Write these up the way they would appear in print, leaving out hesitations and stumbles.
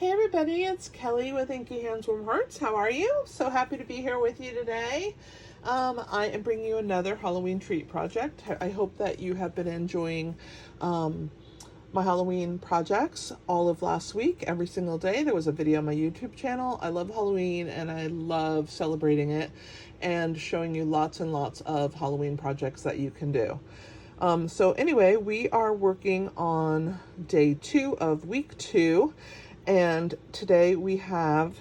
Hey everybody, it's Kelly with Inky Hands Warm Hearts. How are you? So happy to be here with you today. I am bringing you another Halloween treat project. I hope that you have been enjoying my Halloween projects all of last week. Every single day there was a video on my YouTube channel. I love Halloween and I love celebrating it and showing you lots and lots of Halloween projects that you can do. So anyway, we are working on day 2 of week 2. And today we have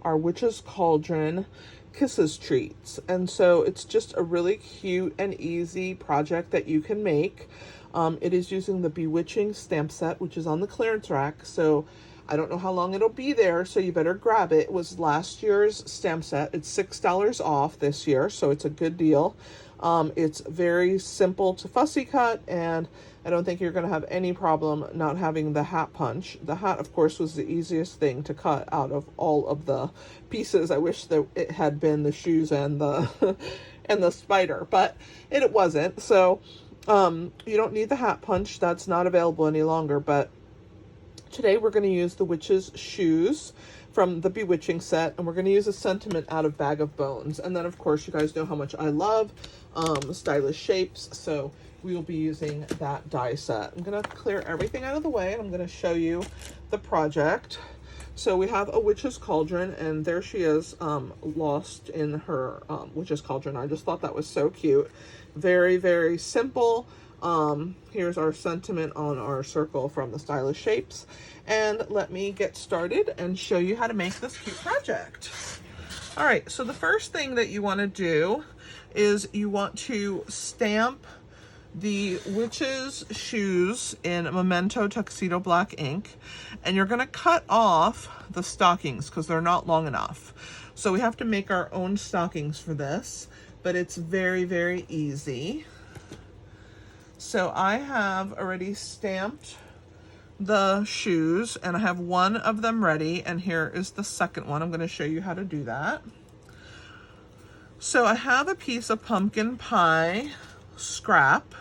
our Witches Cauldron Kisses treats. And so it's just a really cute and easy project that you can make. It is using the Bewitching Stamp Set, which is on the clearance rack. So I don't know how long it'll be there, so you better grab it. It was last year's stamp set. It's $6 off this year, so it's a good deal. It's very simple to fussy cut, and I don't think you're going to have any problem not having the hat punch. The hat, of course, was the easiest thing to cut out of all of the pieces. I wish that it had been the shoes and the and the spider, but it wasn't. So you don't need the hat punch. That's not available any longer, but today we're going to use the witch's shoes from the Bewitching set, and we're going to use a sentiment out of Bag of Bones. And then, of course, you guys know how much I love stylish shapes, so we will be using that die set. I'm going to clear everything out of the way, and I'm going to show you the project. So we have a witch's cauldron, and there she is, lost in her witch's cauldron. I just thought that was so cute. Very, very simple. Here's our sentiment on our circle from the stylish shapes. And let me get started and show you how to make this cute project. All right, so the first thing that you want to do is you want to stamp the witch's shoes in Memento Tuxedo Black ink, and you're going to cut off the stockings because they're not long enough. So we have to make our own stockings for this, but it's very, very easy. So I have already stamped the shoes, and I have one of them ready, and here is the second one. I'm going to show you how to do that. So I have a piece of pumpkin pie scrap.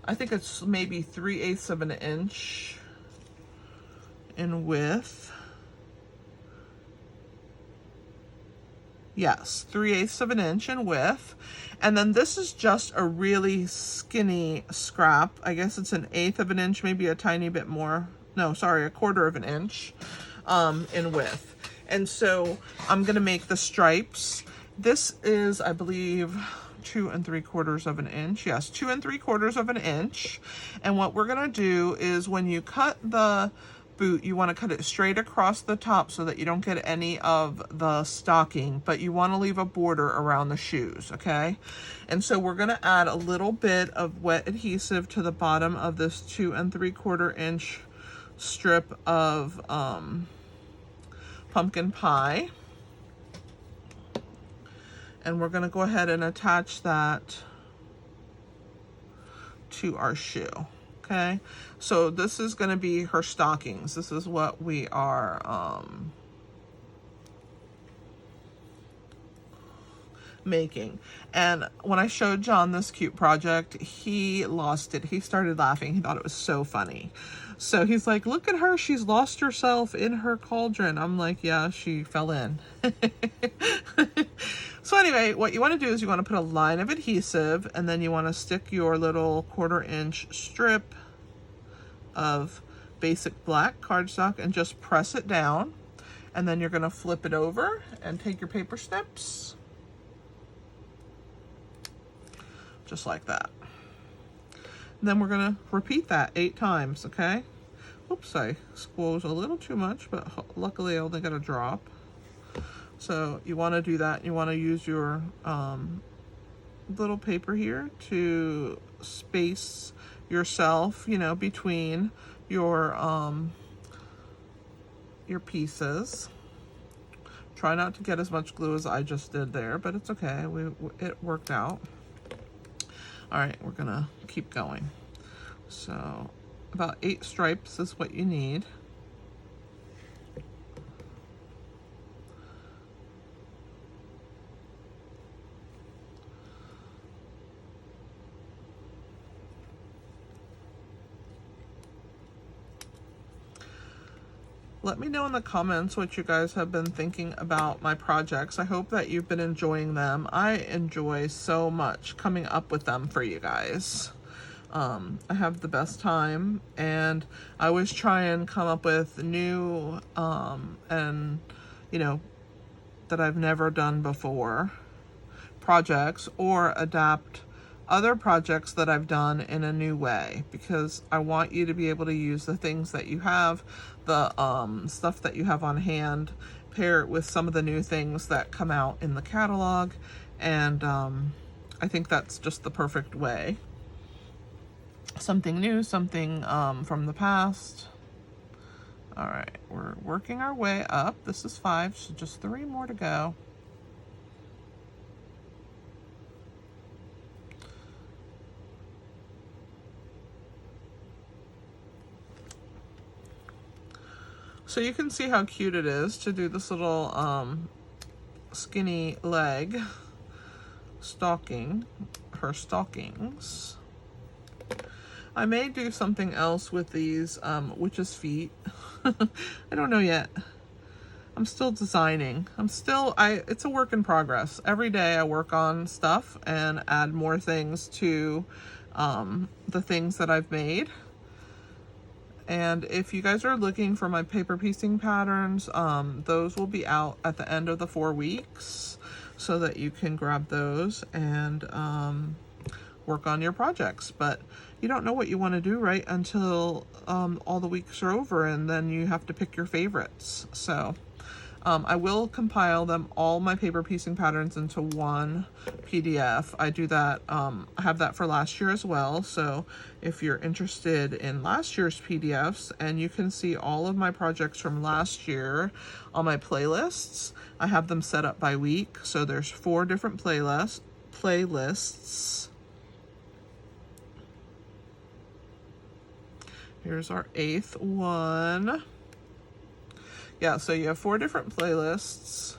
I think it's maybe 3/8 of an inch in width. Yes, 3/8 of an inch in width. And then this is just a really skinny scrap. I guess it's 1/8 of an inch, maybe a tiny bit more. No, sorry, 1/4 of an inch in width. And so I'm gonna make the stripes. This is, I believe, 2 3/4 of an inch. Yes, 2 3/4 of an inch. And what we're gonna do is when you cut the boot, you want to cut it straight across the top so that you don't get any of the stocking, but you want to leave a border around the shoes, okay? And so we're going to add a little bit of wet adhesive to the bottom of this 2 3/4 inch strip of pumpkin pie. And we're going to go ahead and attach that to our shoe. Okay, so this is going to be her stockings. This is what we are making. And when I showed John this cute project, he lost it. He started laughing. He thought it was so funny. So he's like, look at her. She's lost herself in her cauldron. I'm like, yeah, she fell in. So anyway, what you want to do is you want to put a line of adhesive, and then you want to stick your little 1/4 inch strip of basic black cardstock and just press it down. And then you're going to flip it over and take your paper snips. Just like that. And then we're going to repeat that 8 times, okay? Oops, I squoze a little too much, but luckily I only got a drop. So you want to do that. You want to use your little paper here to space yourself, you know, between your pieces. Try not to get as much glue as I just did there, but it's okay. It worked out. All right, we're gonna keep going. So about 8 stripes is what you need. let me know in the comments what you guys have been thinking about my projects. I hope that you've been enjoying them. I enjoy so much coming up with them for you guys. I have the best time, and I always try and come up with new and that I've never done before projects, or adapt other projects that I've done in a new way, because I want you to be able to use the things that you have, the stuff that you have on hand, pair it with some of the new things that come out in the catalog, and I think that's just the perfect way. Something new, something from the past. All right, we're working our way up. This is 5, so just 3 more to go. So you can see how cute it is to do this little skinny leg stocking, her stockings. I may do something else with these witch's feet. I don't know yet. I'm still designing. It's a work in progress. Every day I work on stuff and add more things to the things that I've made. And if you guys are looking for my paper piecing patterns, those will be out at the end of the 4 weeks, so that you can grab those and work on your projects. But you don't know what you want to do right until all the weeks are over, and then you have to pick your favorites. So I will compile them, all my paper piecing patterns, into one PDF. I do that, I have that for last year as well. So if you're interested in last year's PDFs, and you can see all of my projects from last year on my playlists, I have them set up by week. So there's 4 different playlists. Here's our 8th one. Yeah, so you have 4 different playlists,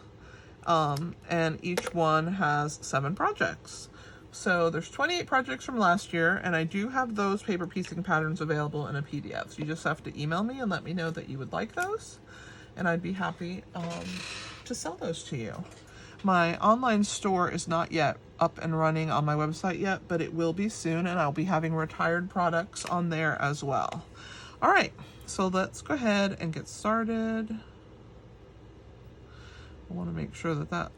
and each one has 7 projects. So there's 28 projects from last year, and I do have those paper piecing patterns available in a PDF. So you just have to email me and let me know that you would like those, and I'd be happy to sell those to you. My online store is not yet up and running on my website yet, but it will be soon, and I'll be having retired products on there as well. All right, so let's go ahead and get started. I want to make sure that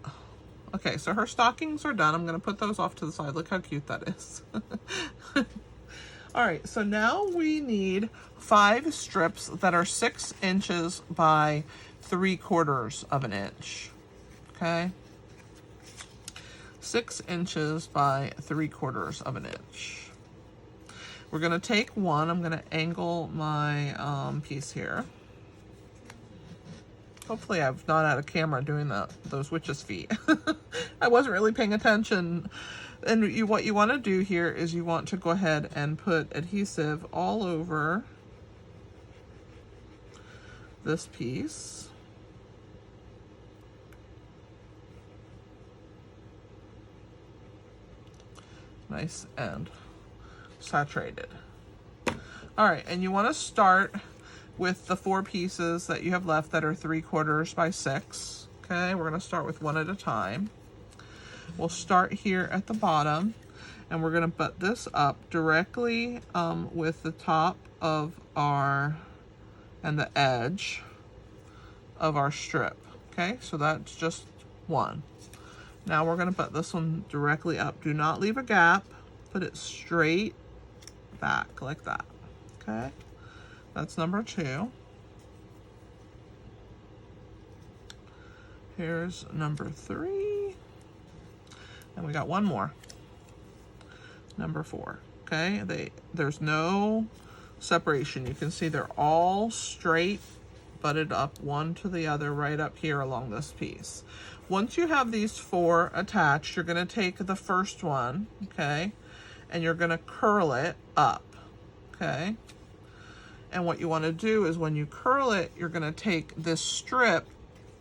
okay, so her stockings are done. I'm going to put those off to the side. Look how cute that is. All right, so now we need 5 strips that are 6 inches by 3/4 of an inch. Okay, 6 inches by 3/4 of an inch. We're going to take one. I'm going to angle my piece here. Hopefully I've not had a camera doing those witch's feet. I wasn't really paying attention. And what you want to do here is you want to go ahead and put adhesive all over this piece. Nice and saturated. All right, and you want to start with the 4 pieces that you have left that are 3/4 by 6. Okay, we're going to start with one at a time. We'll start here at the bottom, and we're going to butt this up directly with the top of and the edge of our strip. Okay, so that's just one. Now we're going to butt this one directly up. Do not leave a gap. Put it straight back like that. Okay, that's number 2. Here's number 3. And we got one more. Number 4. Okay, there's no separation. You can see they're all straight, butted up one to the other right up here along this piece. Once you have these 4 attached, you're going to take the first one, okay, and you're going to curl it up, okay? And what you want to do is when you curl it, you're going to take this strip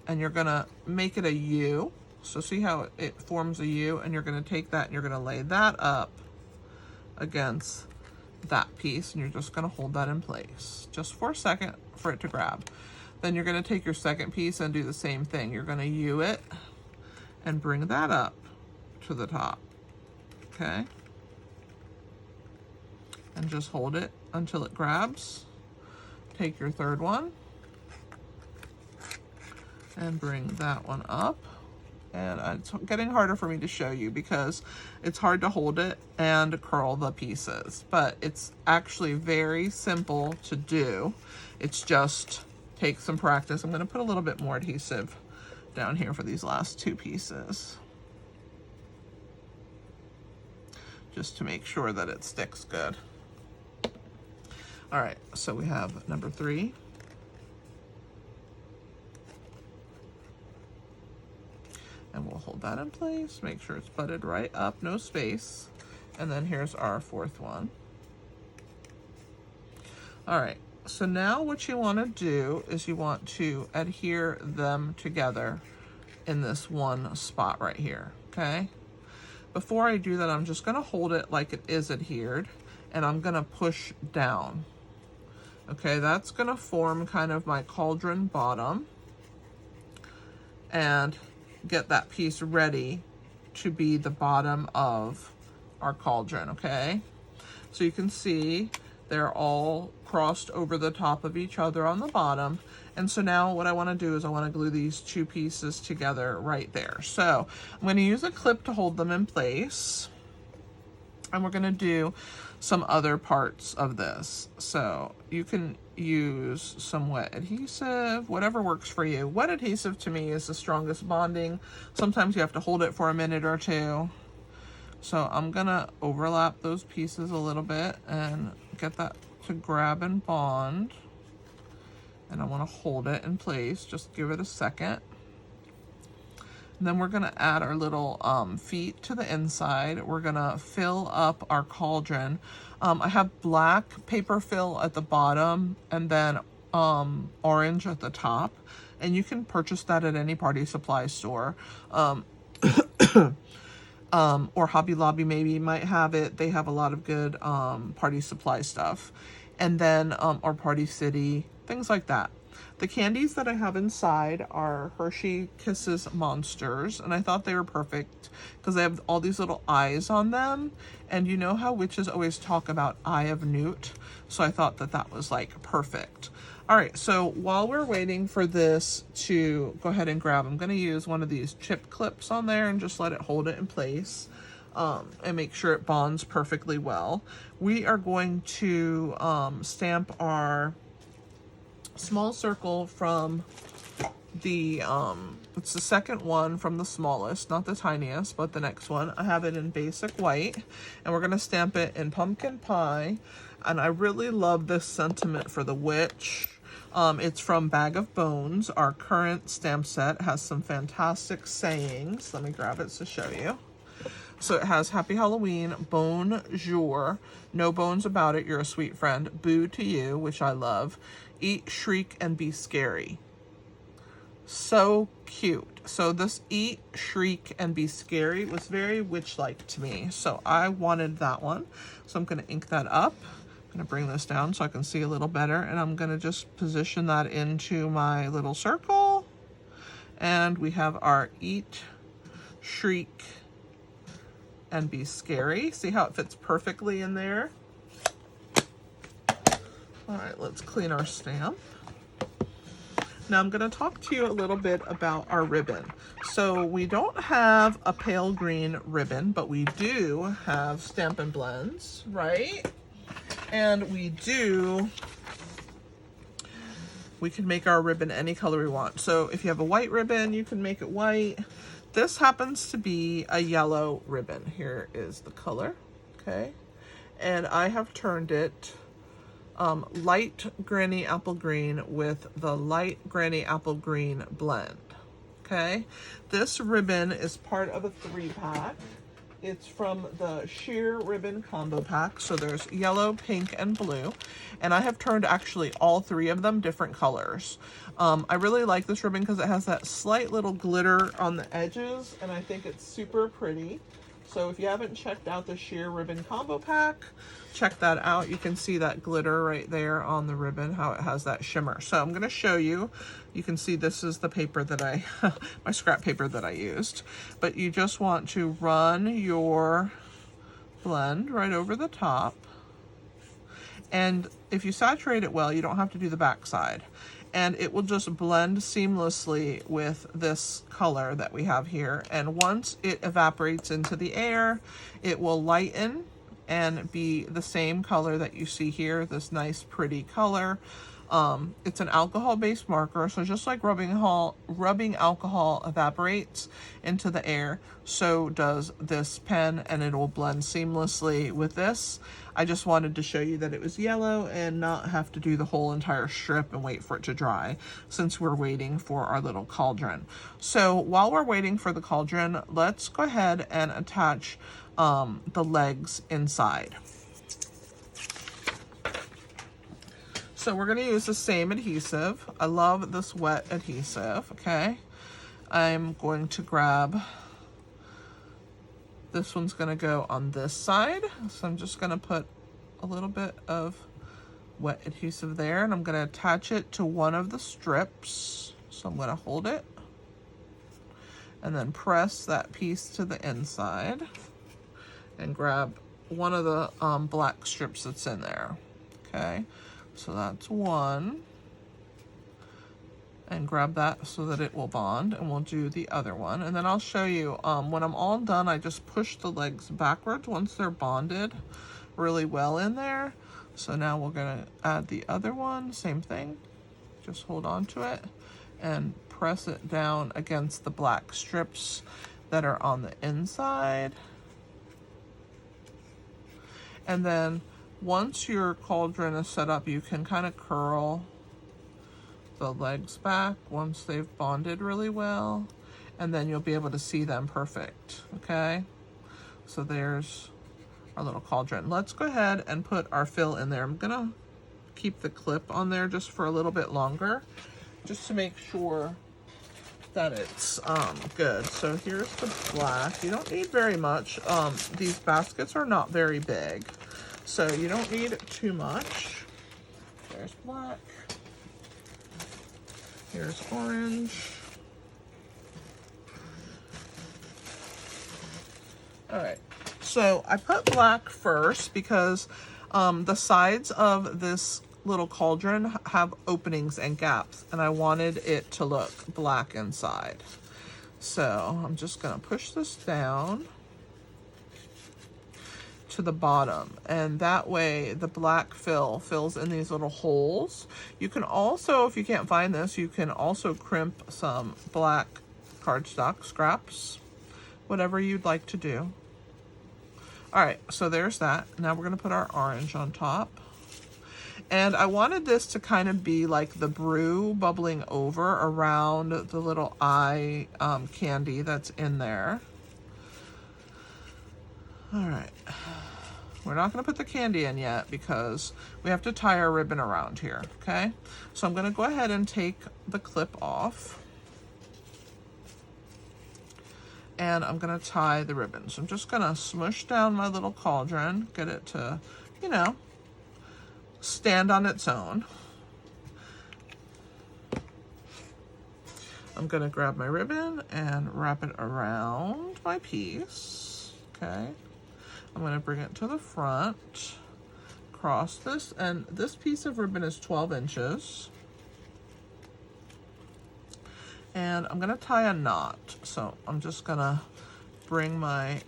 and you're going to make it a U. So see how it forms a U, and you're going to take that and you're going to lay that up against that piece, and you're just going to hold that in place just for a second for it to grab. Then you're going to take your second piece and do the same thing. You're going to U it and bring that up to the top, okay? And just hold it until it grabs. Take your third one and bring that one up. And it's getting harder for me to show you because it's hard to hold it and curl the pieces, but it's actually very simple to do. It's just take some practice. I'm going to put a little bit more adhesive down here for these last two pieces, just to make sure that it sticks good. All right, so we have number 3. And we'll hold that in place, make sure it's butted right up, no space. And then here's our 4th one. All right, so now what you want to do is you want to adhere them together in this one spot right here, okay? Before I do that, I'm just gonna hold it like it is adhered, and I'm gonna push down. Okay, that's gonna form kind of my cauldron bottom and get that piece ready to be the bottom of our cauldron, okay? So you can see they're all crossed over the top of each other on the bottom. And so now what I want to do is I want to glue these two pieces together right there. So I'm going to use a clip to hold them in place. And we're going to do some other parts of this. So you can use some wet adhesive, whatever works for you. Wet adhesive to me is the strongest bonding. Sometimes you have to hold it for a minute or two. So I'm gonna overlap those pieces a little bit and get that to grab and bond. And I wanna hold it in place, just give it a second. And then we're gonna add our little feet to the inside. We're gonna fill up our cauldron. I have black paper fill at the bottom and then orange at the top. And you can purchase that at any party supply store. Or Hobby Lobby maybe might have it. They have a lot of good party supply stuff. And then, or Party City, things like that. The candies that I have inside are Hershey Kisses Monsters, and I thought they were perfect because they have all these little eyes on them. And you know how witches always talk about Eye of Newt? So I thought that that was like perfect. All right, so while we're waiting for this to go ahead and grab, I'm gonna use one of these chip clips on there and just let it hold it in place and make sure it bonds perfectly well. We are going to stamp our small circle from the, it's the second one from the smallest, not the tiniest, but the next one. I have it in basic white, and we're gonna stamp it in pumpkin pie. And I really love this sentiment for the witch. It's from Bag of Bones. Our current stamp set has some fantastic sayings. Let me grab it to show you. So it has Happy Halloween, Bonjour, no bones about it, you're a sweet friend, Boo to you, which I love, Eat, Shriek, and Be Scary. So cute. So this Eat, Shriek, and Be Scary was very witch-like to me. So I wanted that one. So I'm going to ink that up. I'm going to bring this down so I can see a little better. And I'm going to just position that into my little circle. And we have our Eat, Shriek, and Be Scary. See how it fits perfectly in there? All right, let's clean our stamp. Now I'm going to talk to you a little bit about our ribbon. So we don't have a pale green ribbon, but we do have Stampin' Blends, right? And we can make our ribbon any color we want. So if you have a white ribbon, you can make it white. This happens to be a yellow ribbon. Here is the color, okay? And I have turned it light granny apple green with the light granny apple green blend, okay? This ribbon is part of a 3-pack. It's from the sheer ribbon combo pack. So there's yellow, pink, and blue. And I have turned actually all 3 of them different colors. I really like this ribbon because it has that slight little glitter on the edges, and I think it's super pretty. So if you haven't checked out the sheer ribbon combo pack, check that out. You can see that glitter right there on the ribbon, how it has that shimmer. So I'm gonna show you. You can see this is the paper that I, my scrap paper that I used. But you just want to run your blend right over the top. And if you saturate it well, you don't have to do the back side. And it will just blend seamlessly with this color that we have here. And once it evaporates into the air, it will lighten and be the same color that you see here, this nice pretty color. It's an alcohol-based marker, so just like rubbing alcohol evaporates into the air, so does this pen, and it will blend seamlessly with this. I just wanted to show you that it was yellow and not have to do the whole entire strip and wait for it to dry, since we're waiting for our little cauldron. So while we're waiting for the cauldron, let's go ahead and attach the legs inside. So we're going to use the same adhesive. I love this wet adhesive, okay? I'm going to grab, this one's going to go on this side. So I'm just going to put a little bit of wet adhesive there, and I'm going to attach it to one of the strips. So I'm going to hold it and then press that piece to the inside and grab one of the black strips that's in there, okay? So that's one, and grab that so that it will bond, and we'll do the other one. And then I'll show you, when I'm all done, I just push the legs backwards once they're bonded really well in there. So now we're gonna add the other one, same thing. Just hold on to it and press it down against the black strips that are on the inside. And then once your cauldron is set up, you can kind of curl the legs back once they've bonded really well, and then you'll be able to see them perfect, okay? So there's our little cauldron. Let's go ahead and put our fill in there. I'm gonna keep the clip on there just for a little bit longer, just to make sure that it's good. So here's the black. You don't need very much. These baskets are not very big, so you don't need too much. There's black. Here's orange. All right, so I put black first because the sides of this little cauldron have openings and gaps, and I wanted it to look black inside. So I'm just gonna push this down to the bottom, and that way the black fill fills in these little holes. You can also, if you can't find this, you can also crimp some black cardstock scraps, whatever you'd like to do. All right, so there's that. Now we're gonna put our orange on top. And I wanted this to kind of be like the brew bubbling over around the little eye candy that's in there. All right. We're not going to put the candy in yet because we have to tie our ribbon around here, okay? So I'm going to go ahead and take the clip off. And I'm going to tie the ribbon. So I'm just going to smush down my little cauldron, get it to, you know, stand on its own. I'm going to grab my ribbon and wrap it around my piece, okay? I'm going to bring it to the front, cross this, and this piece of ribbon is 12 inches. And I'm going to tie a knot. So I'm just going to bring my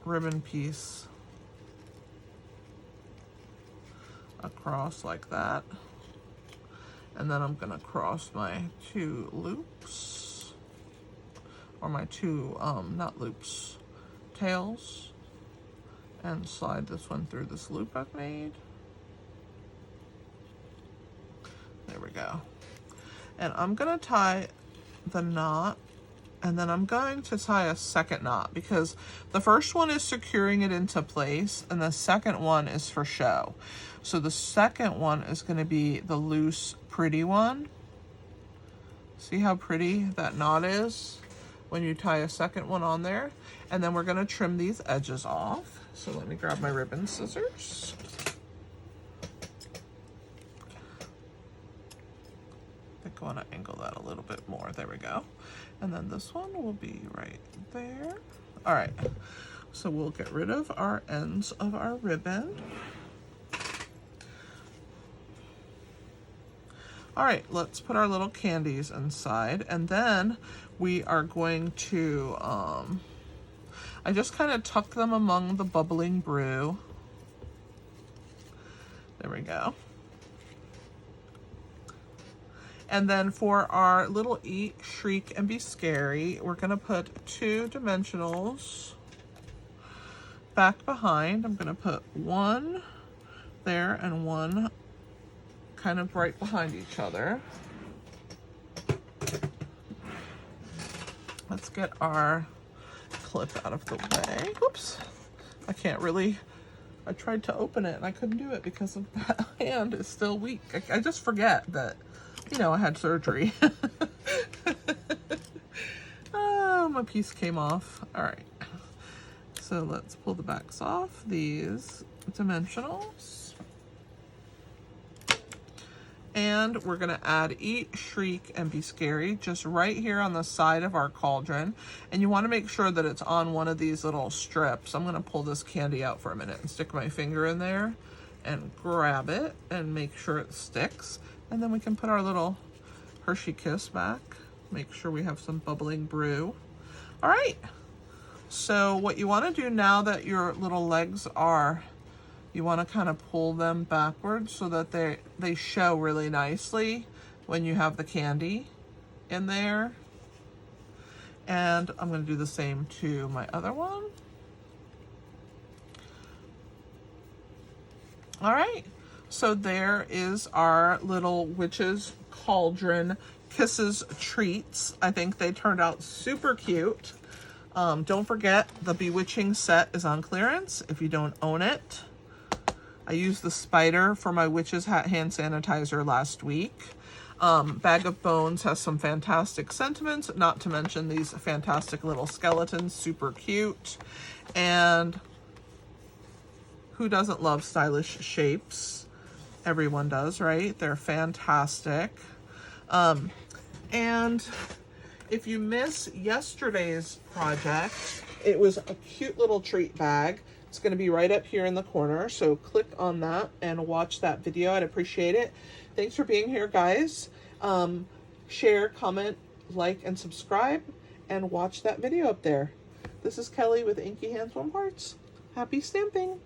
ribbon piece across like that. And then I'm going to cross my two loops, or my two, not loops, tails, and slide this one through this loop I've made. There we go. And I'm going to tie the knot, and then I'm going to tie a second knot because the first one is securing it into place and the second one is for show. So the second one is going to be the loose, pretty one. See how pretty that knot is when you tie a second one on there. And then we're going to trim these edges off. So let me grab my ribbon scissors. I think I want to angle that a little bit more. There we go. And then this one will be right there. All right, so we'll get rid of our ends of our ribbon. All right, let's put our little candies inside, and then we are going to, I just kind of tuck them among the bubbling brew. There we go. And then for our little Eat, Shriek, and Be Scary, we're gonna put 2 dimensionals back behind. I'm gonna put one there and one kind of right behind each other. Let's get our clip out of the way. Whoops, I can't really, I tried to open it and I couldn't do it because of that hand is still weak. I just forget that, you know, I had surgery. Oh, my piece came off. All right. So let's pull the backs off these dimensionals. And we're gonna add Eat, Shriek, and Be Scary just right here on the side of our cauldron. And you wanna make sure that it's on one of these little strips. I'm gonna pull this candy out for a minute and stick my finger in there and grab it and make sure it sticks. And then we can put our little Hershey Kiss back. Make sure we have some bubbling brew. All right. So what you want to do now that your little legs are, you want to kind of pull them backwards so that they show really nicely when you have the candy in there. And I'm going to do the same to my other one. All right. So there is our little Witches Cauldron Kisses treats. I think they turned out super cute. Don't forget the Bewitching set is on clearance if you don't own it. I used the spider for my Witches Hat hand sanitizer last week. Bag of Bones has some fantastic sentiments, not to mention these fantastic little skeletons, super cute. And who doesn't love stylish shapes? Everyone does, right? They're fantastic. And if you miss yesterday's project, it was a cute little treat bag. It's going to be right up here in the corner. So click on that and watch that video. I'd appreciate it. Thanks for being here, guys. Share, comment, like, and subscribe, and watch that video up there. This is Kelly with Inky Hands Warm Hearts. Happy stamping!